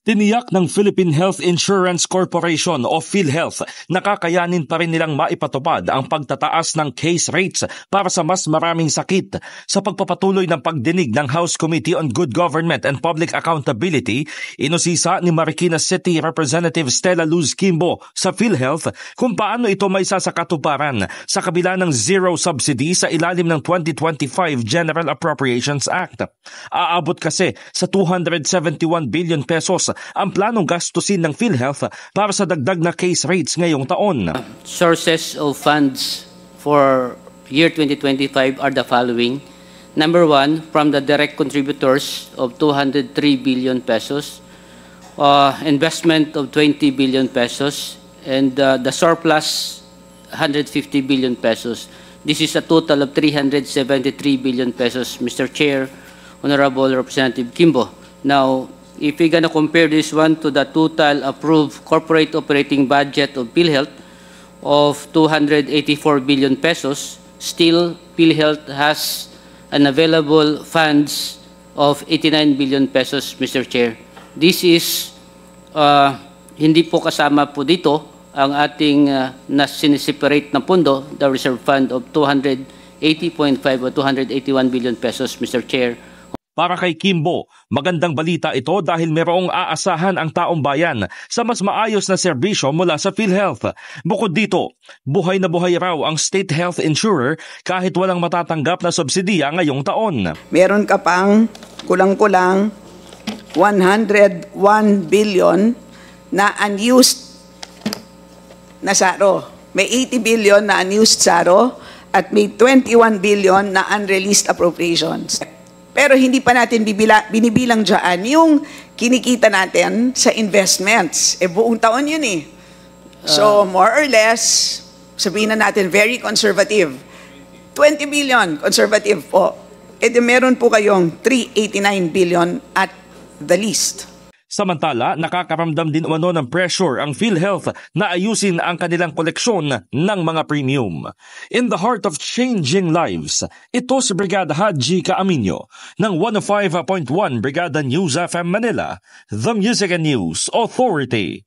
Tiniyak ng Philippine Health Insurance Corporation o PhilHealth na kakayanin pa rin nilang maipatupad ang pagtataas ng case rates para sa mas maraming sakit. Sa pagpapatuloy ng pagdinig ng House Committee on Good Government and Public Accountability, inusisa ni Marikina City Representative Stella Luz Kimbo sa PhilHealth kung paano ito may sasakatuparan sa kabila ng zero subsidy sa ilalim ng 2025 General Appropriations Act. Aabot kasi sa 271 billion pesos ang planong gastusin ng PhilHealth para sa dagdag na case rates ngayong taon. Sources of funds for year 2025 are the following. Number one, from the direct contributors of 203 billion pesos, investment of 20 billion pesos, and the surplus 150 billion pesos. This is a total of 373 billion pesos, Mr. Chair, Honorable Representative Kimbo. Now, if we're going to compare this one to the total approved corporate operating budget of PhilHealth of 284 billion pesos, still PhilHealth has an available funds of 89 billion pesos, Mr. Chair. This is, hindi po kasama po dito ang ating na siniseparate na pondo, the reserve fund of 280.5 o 281 billion pesos, Mr. Chair. Para kay Kimbo, magandang balita ito dahil mayroong aasahan ang taong bayan sa mas maayos na serbisyo mula sa PhilHealth. Bukod dito, buhay na buhay raw ang state health insurer kahit walang matatanggap na subsidiya ngayong taon. Meron ka pang kulang-kulang 101 billion na unused na SARO. May 80 billion na unused SARO at may 21 billion na unreleased appropriations. Pero hindi pa natin binibilang dyan yung kinikita natin sa investments. Buong taon yun eh. So more or less, sabihin na natin very conservative. 20 billion, conservative po. Meron po kayong 389 billion at the least. Samantala, nakakaramdam din umano ng pressure ang PhilHealth na ayusin ang kanilang koleksyon ng mga premium. In the heart of changing lives, ito si Brigada Haji Caaminio ng 105.1 Brigada News FM Manila, The Music and News Authority.